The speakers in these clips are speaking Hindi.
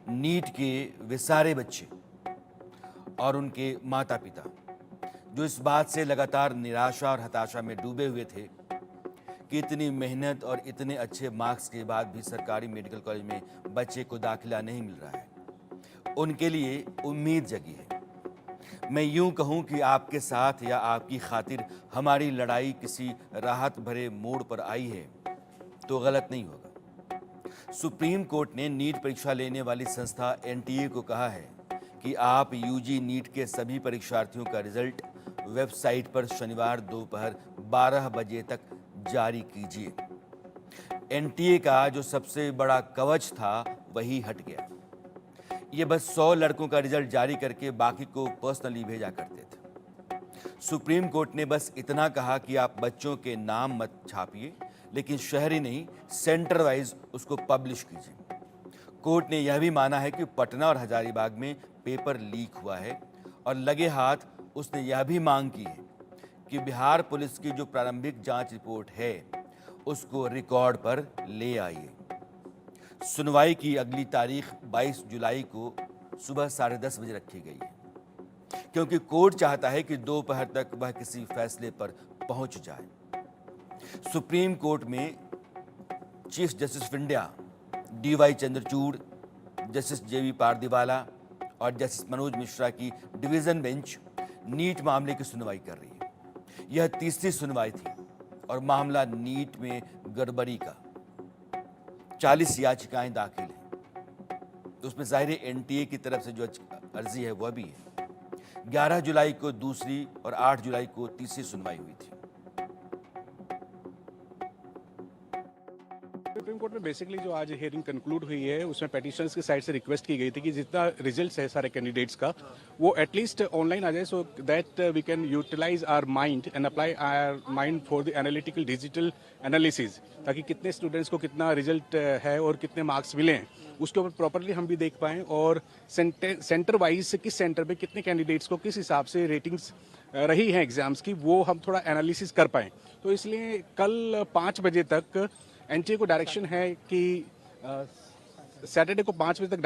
नीट के वे सारे बच्चे और उनके माता पिता जो इस बात से लगातार निराशा और हताशा में डूबे हुए थे कि इतनी मेहनत और इतने अच्छे मार्क्स के बाद भी सरकारी मेडिकल कॉलेज में बच्चे को दाखिला नहीं मिल रहा है, उनके लिए उम्मीद जगी है। मैं यूं कहूं कि आपके साथ या आपकी खातिर हमारी लड़ाई किसी राहत भरे मोड़ पर आई है तो गलत नहीं होगा। सुप्रीम कोर्ट ने नीट परीक्षा लेने वाली संस्था एनटीए को कहा है कि आप यूजी नीट के सभी परीक्षार्थियों का रिजल्ट वेबसाइट पर शनिवार दोपहर 12 बजे तक जारी कीजिए। एनटीए का जो सबसे बड़ा कवच था वही हट गया। ये बस 100 लड़कों का रिजल्ट जारी करके बाकी को पर्सनली भेजा करते थे। सुप्रीम कोर्ट ने बस इतना कहा कि आप बच्चों के नाम मत छापिए, लेकिन शहरी नहीं, सेंटर वाइज उसको पब्लिश कीजिए। कोर्ट ने यह भी माना है कि पटना और हजारीबाग में पेपर लीक हुआ है और लगे हाथ उसने यह भी मांग की है कि बिहार पुलिस की जो प्रारंभिक जांच रिपोर्ट है उसको रिकॉर्ड पर ले आइए। सुनवाई की अगली तारीख 22 जुलाई को सुबह 10:30 बजे रखी गई है, क्योंकि कोर्ट चाहता है कि दोपहर तक वह किसी फैसले पर पहुंच जाए। सुप्रीम कोर्ट में chief justice of India DY Chandrachud, justice JB Pardiwala और जस्टिस मनोज मिश्रा की डिवीजन बेंच नीट मामले की सुनवाई कर रही है। यह तीसरी सुनवाई थी और मामला नीट में गड़बड़ी का। 40 याचिकाएं दाखिल हैं, तो उसमें जाहिर एनटीए की तरफ से जो अर्जी है वह भी है। 11 जुलाई को दूसरी और 8 जुलाई को तीसरी सुनवाई हुई थी। सुप्रीम कोर्ट में बेसिकली जो आज हियरिंग कंक्लूड हुई है उसमें पेटिशनर्स की साइड से रिक्वेस्ट की गई थी कि जितना रिजल्ट्स है सारे कैंडिडेट्स का वो एटलीस्ट ऑनलाइन आ जाए, so that we can utilise our mind and apply our mind for the analytical digital analysis, ताकि कितने स्टूडेंट्स को कितना रिजल्ट है और कितने मार्क्स मिले हैं उसके ऊपर प्रॉपरली हम भी देख पाएँ, और सेंटर वाइज किस सेंटर पे कितने कैंडिडेट्स को किस हिसाब से रेटिंग्स रही हैं एग्जाम्स की वो हम थोड़ा एनालिसिस कर पाएँ। तो इसलिए कल 5 बजे तक एनटीए को डायरेक्शन है कि सैटरडे को 5 बजे तक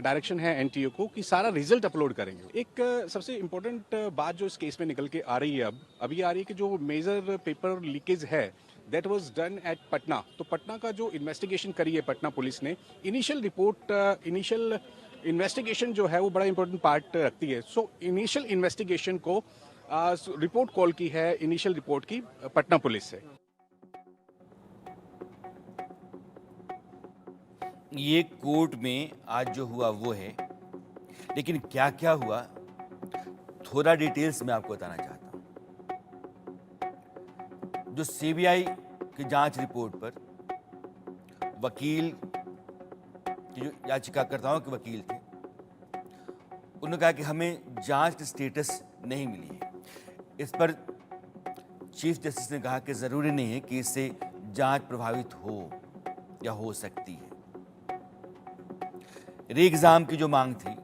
डायरेक्शन है एनटीए को कि सारा रिजल्ट अपलोड करेंगे। एक सबसे इम्पोर्टेंट बात जो इस केस में निकल के आ रही है अभी आ रही है कि जो मेजर पेपर लीकेज है that was done at Patna. तो पटना का जो इन्वेस्टिगेशन करी है पटना पुलिस ने, इनिशियल इन्वेस्टिगेशन जो है वो बड़ा इंपॉर्टेंट पार्ट रखती है। सो इनिशियल इन्वेस्टिगेशन को रिपोर्ट कॉल की है इनिशियल रिपोर्ट की पटना पुलिस से। ये कोर्ट में आज जो हुआ वो है, लेकिन क्या क्या हुआ थोड़ा डिटेल्स में आपको बताना चाहता हूं। जो सीबीआई की जांच रिपोर्ट पर वकील की जो याचिकाकर्ताओं के वकील थे उन्होंने कहा कि हमें जांच की स्टेटस नहीं मिली है। इस पर चीफ जस्टिस ने कहा कि जरूरी नहीं है कि इससे जांच प्रभावित हो या हो सकती है। री एग्जाम की जो मांग थी,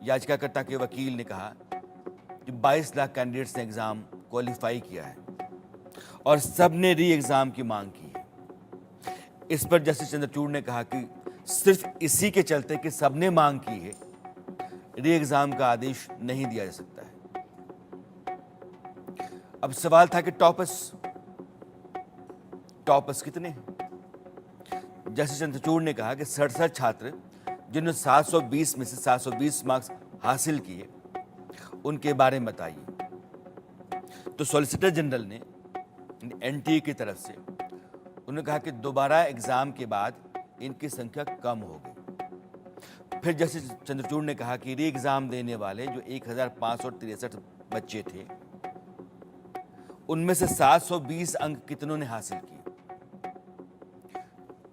याचिकाकर्ता के वकील ने कहा कि 22 लाख कैंडिडेट्स ने एग्जाम क्वालिफाई किया है और सबने री एग्जाम की मांग की है। इस पर जस्टिस चंद्रचूड़ ने कहा कि सिर्फ इसी के चलते कि सबने मांग की है, री एग्जाम का आदेश नहीं दिया जा सकता है। अब सवाल था कि टॉपर्स कितने हैं? जस्टिस चंद्रचूड़ ने कहा कि 67 छात्र जिन्होंने 720 में से 720 मार्क्स हासिल किए उनके बारे में बताइए। तो सॉलिसिटर जनरल ने एनटीए की तरफ से उन्होंने कहा कि दोबारा एग्जाम के बाद इनकी संख्या कम हो गई। फिर जस्टिस चंद्रचूड़ ने कहा कि री एग्जाम देने वाले जो 1563 बच्चे थे उनमें से 720 अंक कितनों ने हासिल किए?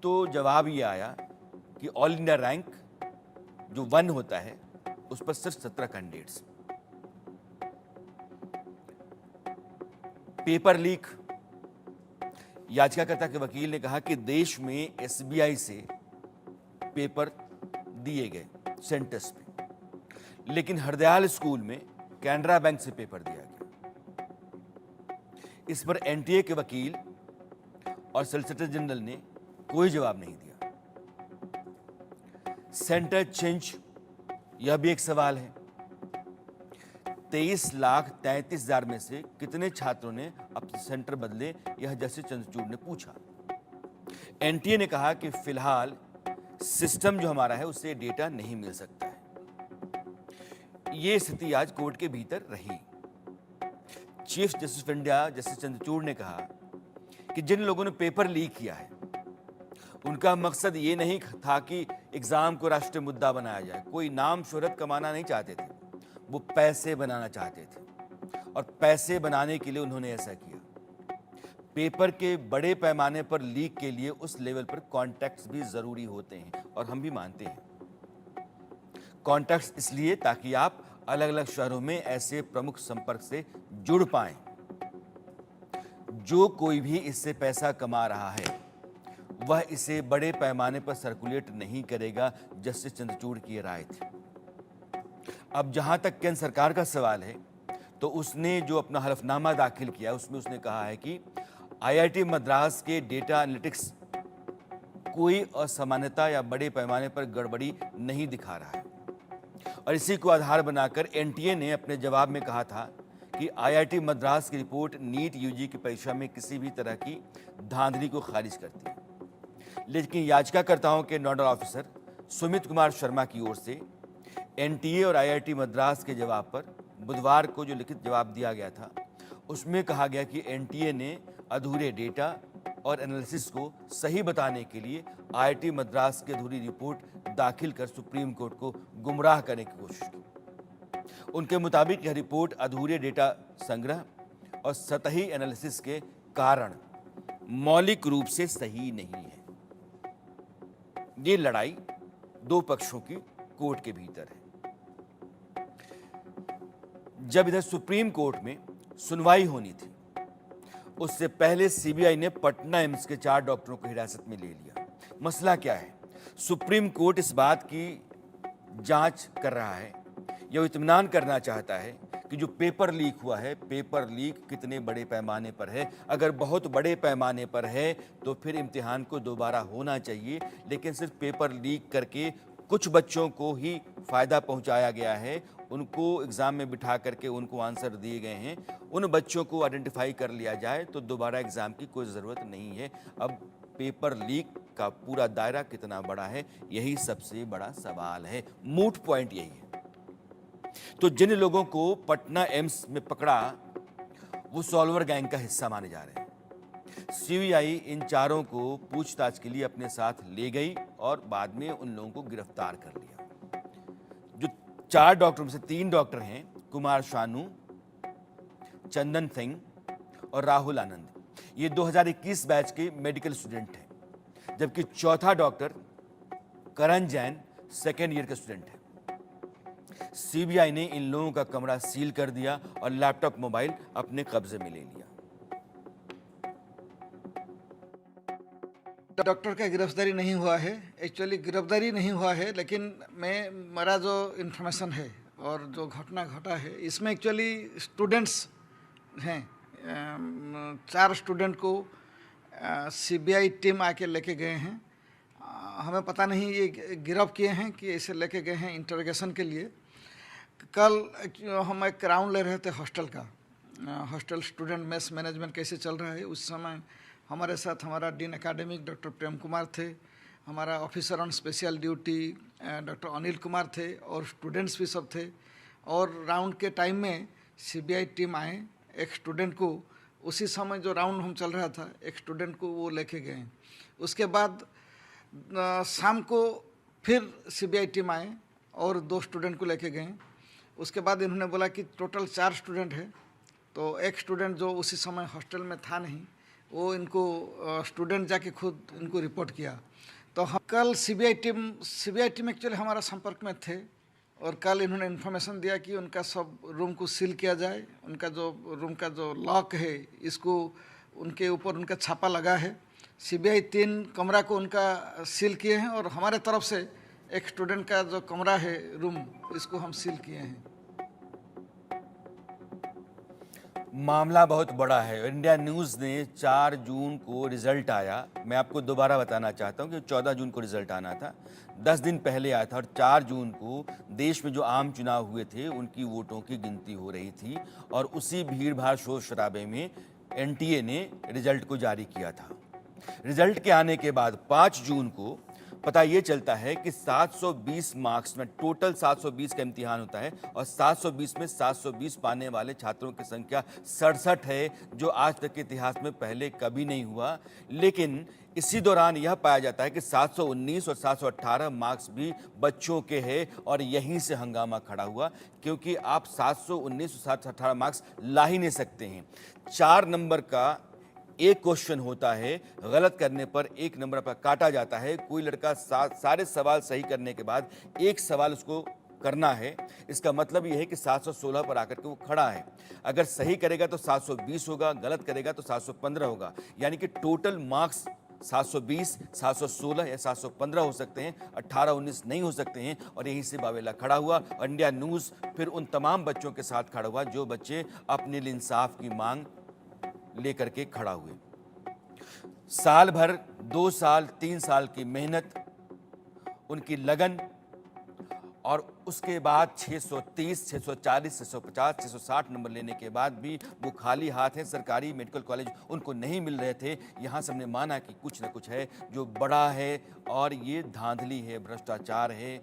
तो जवाब ये आया कि ऑल इंडिया रैंक जो 1 होता है उस पर सिर्फ 17 कैंडिडेट्स। पेपर लीक, याचिकाकर्ता के वकील ने कहा कि देश में एसबीआई से पेपर दिए गए सेंटर्स पे, लेकिन हरदयाल स्कूल में कैनरा बैंक से पेपर दिया गया। इस पर एनटीए के वकील और सॉलिसिटर जनरल ने कोई जवाब नहीं दिया। सेंटर चेंज, यह भी एक सवाल है। 23,33,000 में से कितने छात्रों ने अपने सेंटर बदले, यह जस्टिस चंद्रचूड़ ने पूछा। एनटीए ने कहा कि फिलहाल सिस्टम जो हमारा है उससे डेटा नहीं मिल सकता है। ये स्थिति आज कोर्ट के भीतर रही। Chief justice of India justice Chandrachud ने कहा कि जिन लोगों ने पेपर लीक किया है उनका मकसद ये नहीं था कि एग्जाम को राष्ट्रीय मुद्दा बनाया जाए। कोई नाम शोहरत कमाना नहीं चाहते थे, वो पैसे बनाना चाहते थे और पैसे बनाने के लिए उन्होंने ऐसा किया। पेपर के बड़े पैमाने पर लीक के लिए उस लेवल पर कॉन्टैक्ट्स भी जरूरी होते हैं और हम भी मानते हैं। कॉन्टैक्ट्स इसलिए ताकि आप अलग अलग शहरों में ऐसे प्रमुख संपर्क से जुड़ पाएं। जो कोई भी इससे पैसा कमा रहा है वह इसे बड़े पैमाने पर सर्कुलेट नहीं करेगा, जस्टिस चंद्रचूड़ की राय थी। अब जहां तक केंद्र सरकार का सवाल है तो उसने जो अपना हलफनामा दाखिल किया उसमें उसने कहा है कि आईआईटी मद्रास के डेटा एनालिटिक्स कोई असामान्यता या बड़े पैमाने पर गड़बड़ी नहीं दिखा रहा है। और इसी को आधार बनाकर एनटीए ने अपने जवाब में कहा था कि आईआईटी मद्रास की रिपोर्ट नीट यूजी की परीक्षा में किसी भी तरह की धांधली को खारिज करती है। लेकिन याचिकाकर्ताओं के नोडल ऑफिसर सुमित कुमार शर्मा की ओर से एनटीए और आईआईटी मद्रास के जवाब पर बुधवार को जो लिखित जवाब दिया गया था उसमें कहा गया कि एनटीए ने अधूरे डेटा और एनालिसिस को सही बताने के लिए आईआईटी मद्रास की अधूरी रिपोर्ट दाखिल कर सुप्रीम कोर्ट को गुमराह करने की कोशिश की। उनके मुताबिक यह रिपोर्ट अधूरे डेटा संग्रह और सतही एनालिसिस के कारण मौलिक रूप से सही नहीं है। ये लड़ाई दो पक्षों की कोर्ट के भीतर है। जब इधर सुप्रीम कोर्ट में सुनवाई होनी थी उससे पहले सीबीआई ने पटना एम्स के 4 डॉक्टरों को हिरासत में ले लिया। मसला क्या है? सुप्रीम कोर्ट इस बात की जांच कर रहा है, यह इत्मीनान करना चाहता है कि जो पेपर लीक हुआ है, पेपर लीक कितने बड़े पैमाने पर है। अगर बहुत बड़े पैमाने पर है तो फिर इम्तिहान को दोबारा होना चाहिए, लेकिन सिर्फ पेपर लीक करके कुछ बच्चों को ही फायदा पहुंचाया गया है, उनको एग्जाम में बिठा करके उनको आंसर दिए गए हैं, उन बच्चों को आइडेंटिफाई कर लिया जाए तो दोबारा एग्जाम की कोई ज़रूरत नहीं है। अब पेपर लीक का पूरा दायरा कितना बड़ा है, यही सबसे बड़ा सवाल है। मूट पॉइंट यही है। तो जिन लोगों को पटना एम्स में पकड़ा वो सॉल्वर गैंग का हिस्सा माने जा रहे हैं। सीबीआई इन चारों को पूछताछ के लिए अपने साथ ले गई और बाद में उन लोगों को गिरफ्तार कर लिया। जो 4 डॉक्टर में से 3 डॉक्टर हैं, कुमार शानू, चंदन सिंह और राहुल आनंद, ये 2021 बैच के मेडिकल स्टूडेंट हैं, जबकि चौथा डॉक्टर करण जैन सेकेंड ईयर का स्टूडेंट है। सीबीआई ने इन लोगों का कमरा सील कर दिया और लैपटॉप मोबाइल अपने कब्जे में ले लिया। डॉक्टर का गिरफ्तारी नहीं हुआ है, एक्चुअली गिरफ्तारी नहीं हुआ है, लेकिन मेरा जो इन्फॉर्मेशन है और जो घटना घटा है इसमें एक्चुअली स्टूडेंट्स हैं। 4 स्टूडेंट को सीबीआई टीम आके लेके गए हैं। हमें पता नहीं ये गिरफ्त किए हैं कि इसे लेके गए हैं इंटरोगेशन के लिए। कल हम एक राउंड ले रहे थे हॉस्टल का, हॉस्टल स्टूडेंट मेस मैनेजमेंट कैसे चल रहा है। उस समय हमारे साथ हमारा dean academic doctor Prem Kumar थे, हमारा officer on special duty doctor Anil Kumar थे और स्टूडेंट्स भी सब थे। और राउंड के टाइम में सीबीआई टीम आए, एक स्टूडेंट को उसी समय जो राउंड हम चल रहा था एक स्टूडेंट को वो लेके गए। उसके बाद शाम को फिर सीबीआई टीम आए और 2 स्टूडेंट को लेके गए। उसके बाद इन्होंने बोला कि टोटल 4 स्टूडेंट है, तो एक स्टूडेंट जो उसी समय हॉस्टल में था नहीं, वो इनको स्टूडेंट जाके खुद इनको रिपोर्ट किया। तो हम कल सीबीआई टीम एक्चुअली हमारा संपर्क में थे और कल इन्होंने इन्फॉर्मेशन दिया कि उनका सब रूम को सील किया जाए। उनका जो रूम का जो लॉक है इसको उनके ऊपर उनका छापा लगा है। सीबीआई 3 कमरा को उनका सील किए हैं और हमारे तरफ से एक स्टूडेंट का जो कमरा है रूम, इसको हम सील किए हैं। मामला बहुत बड़ा है। इंडिया न्यूज़ ने 4 जून को रिजल्ट आया, मैं आपको दोबारा बताना चाहता हूं कि 14 जून को रिजल्ट आना था, 10 दिन पहले आया था और 4 जून को देश में जो आम चुनाव हुए थे उनकी वोटों की गिनती हो रही थी और उसी भीड़ भाड़ शोर शराबे में एनटीए ने रिजल्ट को जारी किया था। रिजल्ट के आने के बाद 5 जून को पता ये चलता है कि 720 मार्क्स में, टोटल 720 का इम्तिहान होता है और 720 में 720 पाने वाले छात्रों की संख्या 67 है, जो आज तक के इतिहास में पहले कभी नहीं हुआ। लेकिन इसी दौरान यह पाया जाता है कि 719 और 718 मार्क्स भी बच्चों के हैं और यहीं से हंगामा खड़ा हुआ, क्योंकि आप 719 और 718 मार्क्स ला ही नहीं सकते हैं। 4 नंबर का एक क्वेश्चन होता है, गलत करने पर 1 नंबर पर काटा जाता है। कोई लड़का सारे सवाल सही करने के बाद एक सवाल उसको करना है, इसका मतलब यह है कि 716 पर आकर के वो खड़ा है। अगर सही करेगा तो 720 होगा, गलत करेगा तो 715 होगा, यानी कि टोटल मार्क्स 720, 716 या 715 हो सकते हैं, 18-19 नहीं हो सकते हैं। और यहीं से बावेला खड़ा हुआ। इंडिया न्यूज़ फिर उन तमाम बच्चों के साथ खड़ा हुआ जो बच्चे अपने लिए इंसाफ की मांग लेकर के खड़ा हुए। साल भर, 2 साल, 3 साल की मेहनत, उनकी लगन और उसके बाद 630, 640, 650, 660 नंबर लेने के बाद भी वो खाली हाथ हैं। सरकारी मेडिकल कॉलेज उनको नहीं मिल रहे थे। यहाँ से हमने माना कि कुछ न कुछ है जो बड़ा है और ये धांधली है, भ्रष्टाचार है,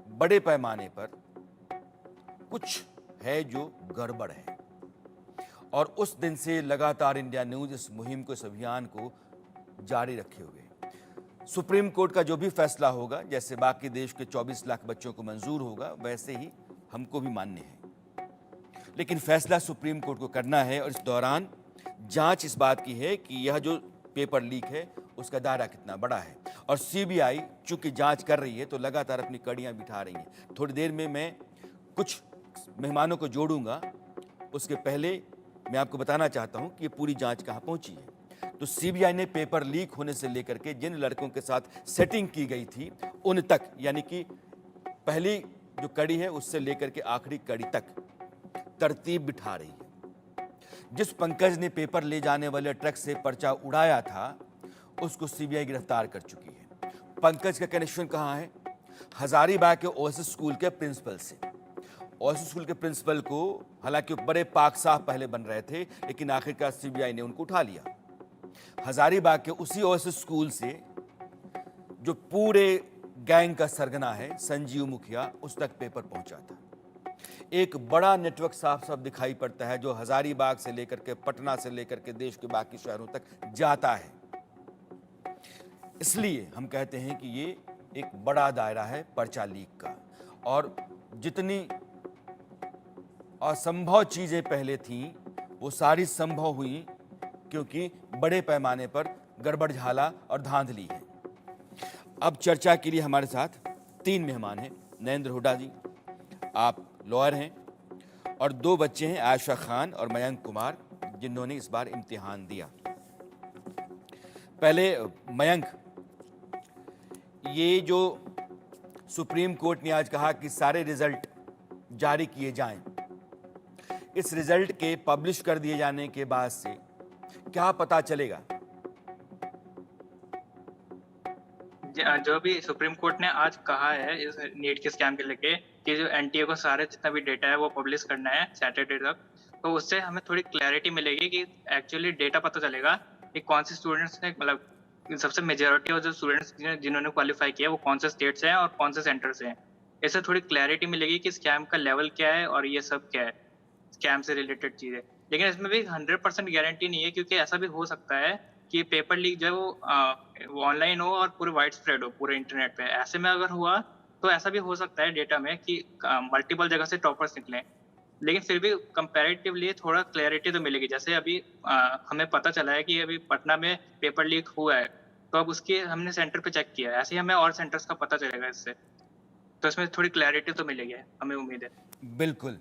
बड़े पैमाने पर कुछ है जो गड़बड़ है। और उस दिन से लगातार इंडिया न्यूज़ इस मुहिम को, इस अभियान को जारी रखे हुए। सुप्रीम कोर्ट का जो भी फैसला होगा, जैसे बाकी देश के 24 लाख बच्चों को मंजूर होगा, वैसे ही हमको भी मान्य है। लेकिन फैसला सुप्रीम कोर्ट को करना है और इस दौरान जांच इस बात की है कि यह जो पेपर लीक है उसका दायरा कितना बड़ा है। और सीबीआई चूंकि जांच कर रही है तो लगातार अपनी कड़ियां बिठा रही है। थोड़ी देर में मैं कुछ मेहमानों को जोड़ूंगा, उसके पहले मैं आपको बताना चाहता हूं कि ये पूरी जांच कहां पहुंची है। तो सीबीआई ने पेपर लीक होने से लेकर के जिन लड़कों के साथ सेटिंग की गई थी उन तक, यानी कि पहली जो कड़ी है उससे लेकर के आखिरी कड़ी तक तरतीब बिठा रही है। जिस पंकज ने पेपर ले जाने वाले ट्रक से पर्चा उड़ाया था उसको सीबीआई गिरफ्तार कर चुकी है। पंकज का कनेक्शन कहां है? हजारीबाग के ओएसएस स्कूल के प्रिंसिपल से। ओएसएस स्कूल के प्रिंसिपल को हालांकि बड़े पाक साफ पहले बन रहे थे, लेकिन आखिरकार सीबीआई ने उनको उठा लिया। हजारीबाग के उसी ओएसएस स्कूल से जो पूरे गैंग का सरगना है संजीव मुखिया, उस तक पेपर पहुंचा था। एक बड़ा नेटवर्क साफ साफ दिखाई पड़ता है जो हजारीबाग से लेकर के, पटना से लेकर के देश के बाकी शहरों तक जाता है। इसलिए हम कहते हैं कि ये एक बड़ा दायरा है पर्चा लीक का। और जितनी असंभव चीजें पहले थीं वो सारी संभव हुई, क्योंकि बड़े पैमाने पर गड़बड़ झाला और धांधली है। अब चर्चा के लिए हमारे साथ 3 मेहमान हैं। नरेंद्र हुड्डा जी, आप लॉयर हैं, और 2 बच्चे हैं, आयशा खान और मयंक कुमार, जिन्होंने इस बार इम्तिहान दिया। पहले मयंक, ये जो सुप्रीम कोर्ट ने आज कहा कि सारे रिजल्ट जारी किए जाएं, इस रिजल्ट के पब्लिश कर दिए जाने के बाद से क्या पता चलेगा? जो भी सुप्रीम कोर्ट ने आज कहा है इस नीट के स्कैम के लेके कि जो एनटीए को सारे जितना भी डेटा है वो पब्लिश करना है सैटरडे तक, तो उससे हमें थोड़ी क्लैरिटी मिलेगी कि एक्चुअली डेटा पता चलेगा कि कौन से स्टूडेंट्स ने, मतलब सबसे मेजॉरिटी ऑफ जो स्टूडेंट्स जिन्होंने क्वालिफाई किया वो कौन से स्टेट्स हैं और कौन से सेंटर से हैं। इससे थोड़ी क्लैरिटी मिलेगी कि स्कैम का लेवल क्या है और ये सब क्या है, स्कैम से रिलेटेड चीजें। लेकिन इसमें भी 100% गारंटी नहीं है, क्योंकि ऐसा भी हो सकता है कि पेपर लीक जो है वो ऑनलाइन हो और पूरे वाइड स्प्रेड हो पूरे इंटरनेट पे। ऐसे में अगर हुआ तो ऐसा भी हो सकता है डेटा में कि मल्टीपल जगह से टॉपर्स निकले। लेकिन फिर भी कंपैरेटिवली थोड़ा क्लैरिटी तो मिलेगी। जैसे अभी हमें पता चला है कि अभी पटना में पेपर लीक हुआ है, तो अब उसके हमने सेंटर पे चेक किया है, ऐसे ही हमें और सेंटर्स का पता चलेगा इससे। तो इसमें थोड़ी क्लैरिटी तो मिलेगी, हमें उम्मीद है। बिल्कुल।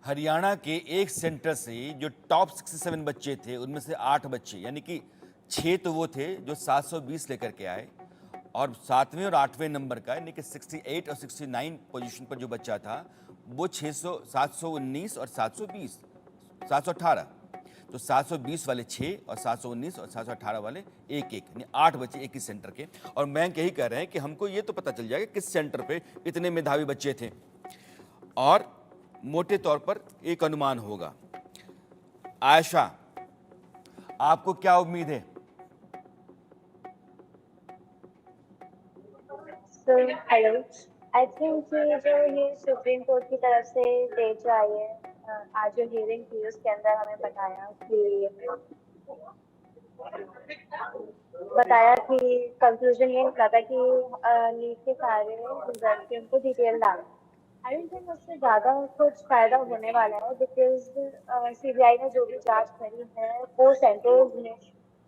हरियाणा के एक सेंटर से जो टॉप 67 बच्चे थे उनमें से 8 बच्चे, यानी कि 6 तो वो थे जो 720 लेकर के आए, और 7वें और 8वें नंबर का यानी कि 68 और 69 पोजीशन पर जो बच्चा था वो 719 और 720 718, तो 720 वाले 6 और 719 और 718 वाले 1-1, यानी 8 बच्चे एक ही सेंटर के। और बैंक यही कह रहे हैं कि हमको ये तो पता चल जाएगा किस सेंटर पे इतने मेधावी बच्चे थे, और मोटे तौर पर एक अनुमान होगा। आयशा, आपको क्या उम्मीद है? हेलो, आई थिंक कि जो ये सुप्रीम कोर्ट की तरफ से डेट जो आई है, आज जो हियरिंग थी उसके अंदर हमें बताया कि कंक्लूजन ये निकला था कि नीट के सारे रिजल्ट के उनको डिटेल डालना। आई डोंट थिंक उससे ज़्यादा कुछ फायदा होने वाला है, बिकॉज सीबीआई ने जो भी जांच करी है वो सेंटर्स में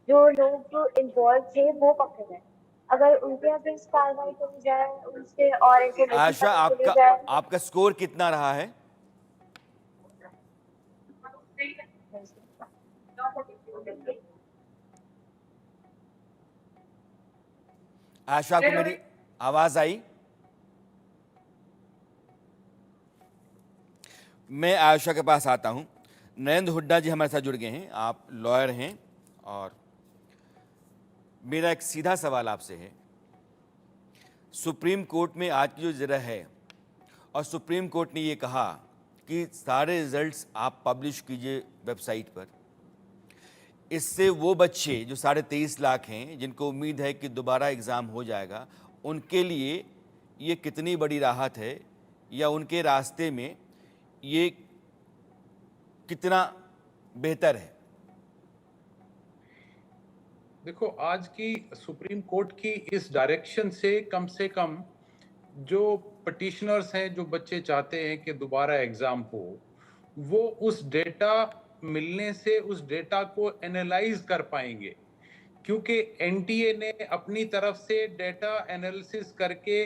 जो लोग इन्वॉल्व थे वो पकड़े गए। अगर उनके अगेंस्ट कार्रवाई करी जाए, उनसे और आयशा, इन्फॉर्मेशन ली आपका जाए। आपका स्कोर कितना रहा है? आयशा को मेरी आवाज आई? मैं आयशा के पास आता हूं। नरेंद्र हुड्डा जी हमारे साथ जुड़ गए हैं। आप लॉयर हैं और मेरा एक सीधा सवाल आपसे है। सुप्रीम कोर्ट में आज की जो जगह है, और सुप्रीम कोर्ट ने ये कहा कि सारे रिजल्ट्स आप पब्लिश कीजिए वेबसाइट पर। इससे वो बच्चे जो 23.5 लाख हैं, जिनको उम्मीद है कि दोबारा एग्ज़ाम हो जाएगा, उनके लिए ये कितनी बड़ी राहत है, या उनके रास्ते में ये कितना बेहतर है? देखो, आज की सुप्रीम कोर्ट की इस डायरेक्शन से कम जो पटिशनर्स हैं, जो बच्चे चाहते हैं कि दोबारा एग्जाम हो, वो उस डेटा मिलने से उस डेटा को एनालाइज कर पाएंगे, क्योंकि एनटीए ने अपनी तरफ से डेटा एनालिसिस करके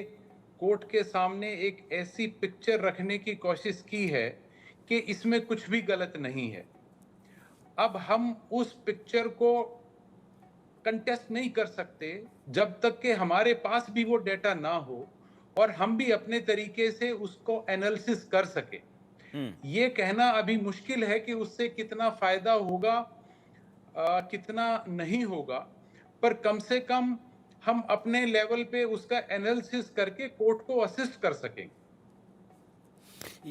कोर्ट के सामने एक ऐसी पिक्चर रखने की कोशिश की है कि इसमें कुछ भी गलत नहीं है। अब हम उस पिक्चर को कंटेस्ट नहीं कर सकते जब तक कि हमारे पास भी वो डेटा ना हो और हम भी अपने तरीके से उसको एनालिसिस कर सके। ये कहना अभी मुश्किल है कि उससे कितना फायदा होगा, कितना नहीं होगा, पर कम से कम हम अपने लेवल पे उसका एनालिसिस करके कोर्ट को असिस्ट कर सकेंगे।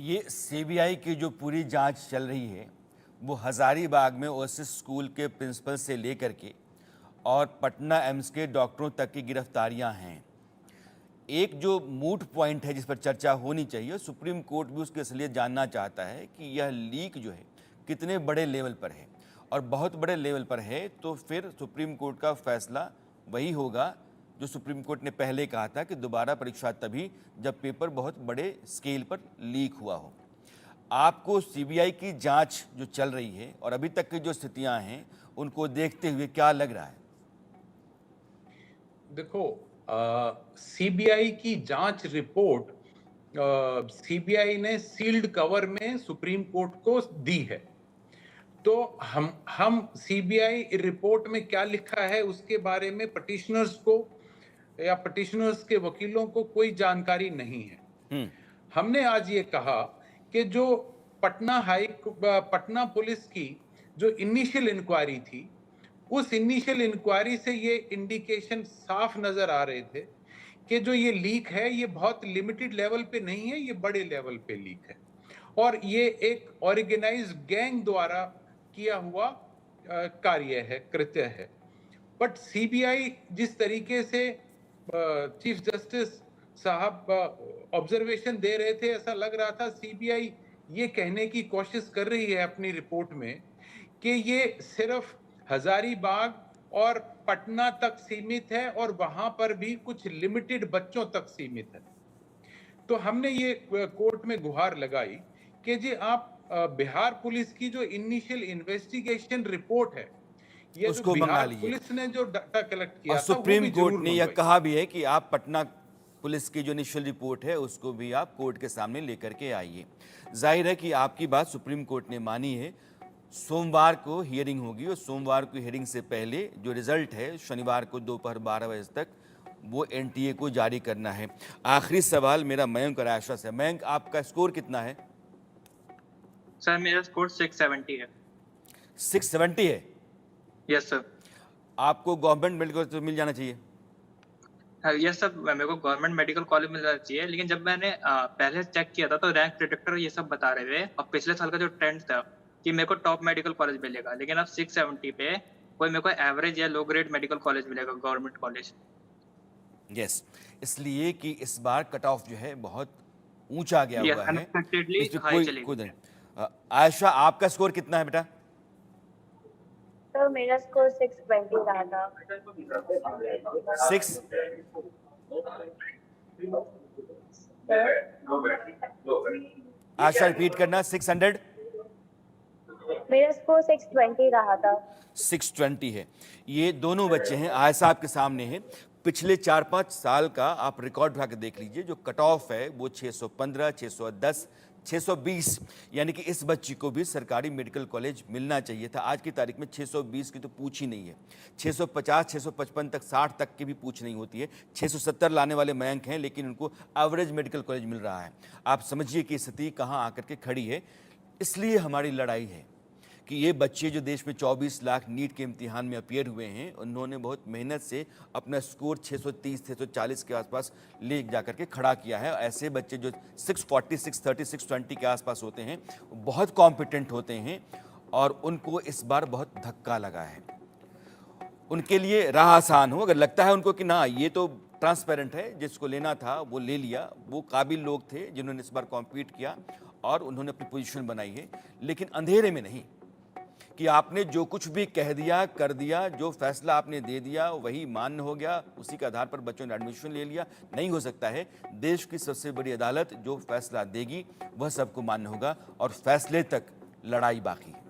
ये सीबीआई की जो पूरी जांच चल रही है, वो हजारीबाग में ओएसिस स्कूल के प्रिंसिपल से लेकर के और पटना एम्स के डॉक्टरों तक की गिरफ्तारियां हैं। एक जो मूट पॉइंट है जिस पर चर्चा होनी चाहिए, सुप्रीम कोर्ट भी उसकी असलियत जानना चाहता है कि यह लीक जो है कितने बड़े लेवल पर है, और बहुत बड़े लेवल पर है तो फिर सुप्रीम कोर्ट का फैसला वही होगा जो सुप्रीम कोर्ट ने पहले कहा था कि दोबारा परीक्षा तभी जब पेपर बहुत बड़े स्केल पर लीक हुआ हो। आपको सीबीआई की जांच जो चल रही है और अभी तक की जो स्थितियां हैं, उनको देखते हुए क्या लग रहा है? देखो, सीबीआई की जांच रिपोर्ट सीबीआई ने सील्ड कवर में सुप्रीम कोर्ट को दी है। तो हम सीबीआई रिपोर्ट में क्या लिखा है उसके बारे में पटिशनर्स को या पटिशनर्स के वकीलों को कोई जानकारी नहीं है। हमने आज ये कहा कि जो पटना पुलिस की जो इनिशियल इंक्वायरी थी, उस इनिशियल इंक्वायरी से ये इंडिकेशन साफ नजर आ रहे थे कि जो ये लीक है ये बहुत लिमिटेड लेवल पे नहीं है, ये बड़े लेवल पे लीक है और ये एक ऑर्गेनाइज्ड गैंग द्वारा किया हुआ कार्य है, कृत्य है। बट सीबीआई जिस तरीके से चीफ जस्टिस साहब ऑब्जर्वेशन दे रहे थे, ऐसा लग रहा था सीबीआई ये कहने की कोशिश कर रही है अपनी रिपोर्ट में कि ये सिर्फ हजारीबाग और पटना तक सीमित है और वहां पर भी कुछ लिमिटेड बच्चों तक सीमित है। तो हमने ये कोर्ट में गुहार लगाई कि जी आप बिहार पुलिस की जो इनिशियल इन्वेस्टिगेशन रिपोर्ट है, ये उसको जो मंगा बिहार लीजिए। पुलिस ने जो डाटा कलेक्ट किया और था, वो सुप्रीम भी कोर्ट जरूर ने यह मंगवाइए। कहा भी है कि आप पटना पुलिस की जो इनिशियल रिपोर्ट है उसको भी आप कोर्ट के सामने लेकर के आइए। जाहिर है कि आपकी बात सुप्रीम कोर्ट ने मानी है। सोमवार को हियरिंग होगी और सोमवार को हियरिंग से पहले जो रिजल्ट है शनिवार को दोपहर 12 बजे तक वो एनटीए को जारी करना है। आखिरी सवाल मेरा मयंक और आयशा से। मयंक, आपका स्कोर कितना है? सर मेरा स्कोर 670 है। 670 है। Yes sir. आपको गवर्नमेंट मेडिकल कॉलेज तो मिल जाना चाहिए। यस सर, मेरे को गवर्नमेंट मेडिकल कॉलेज मिल जाना चाहिए, लेकिन जब मैंने पहले चेक किया था तो रैंक प्रेडिक्टर ये सब बता रहे थे, और पिछले साल का जो ट्रेंड था कि मेरे को टॉप मेडिकल कॉलेज मिलेगा, लेकिन अब 670 पे कोई मेरे को एवरेज या लो ग्रेड मेडिकल कॉलेज मिलेगा, गवर्नमेंट कॉलेज। यस, इसलिए कि इस बार कट ऑफ जो है बहुत ऊंचा गया Yes, हुआ है। unexpectedly इसमें high कोई चली कोई नहीं। आयशा, आपका स्कोर कितना है बेटा? तो मेरा स्कोर 620 रहा था। 6 आयशा रिपीट करना। 600 मेरा स्कोर 620 रहा था। 620 है। ये दोनों बच्चे हैं, आयशा आपके सामने है। पिछले 4-5 साल का आप रिकॉर्ड उठा के देख लीजिए, जो कट ऑफ है वो 615, 610, 620, यानी कि इस बच्ची को भी सरकारी मेडिकल कॉलेज मिलना चाहिए था। आज की तारीख में 620 की तो पूछ ही नहीं है। 650, 655 तक, 60 तक की भी पूछ नहीं होती है। 670 लाने वाले मयंक हैं, लेकिन उनको एवरेज मेडिकल कॉलेज मिल रहा है। आप समझिए कि स्थिति कहाँ आकर के खड़ी है। इसलिए हमारी लड़ाई है कि ये बच्चे जो देश में 24 लाख नीट के इम्तिहान में अपीयर हुए हैं, उन्होंने बहुत मेहनत से अपना स्कोर 630, 640 के आसपास ले जाकर के खड़ा किया है। ऐसे बच्चे जो 640, 630, 620 के आसपास होते हैं, बहुत कॉम्पिटेंट होते हैं, और उनको इस बार बहुत धक्का लगा है। उनके लिए राह आसान हो, अगर लगता है उनको कि ना ये तो ट्रांसपेरेंट है, जिसको लेना था वो ले लिया, वो काबिल लोग थे जिन्होंने इस बार कॉम्पीट किया और उन्होंने अपनी पोजीशन बनाई है, लेकिन अंधेरे में नहीं कि आपने जो कुछ भी कह दिया, कर दिया, जो फैसला आपने दे दिया वही मान्य हो गया, उसी के आधार पर बच्चों ने एडमिशन ले लिया। नहीं हो सकता है। देश की सबसे बड़ी अदालत जो फैसला देगी वह सबको मान्य होगा, और फैसले तक लड़ाई बाकी है।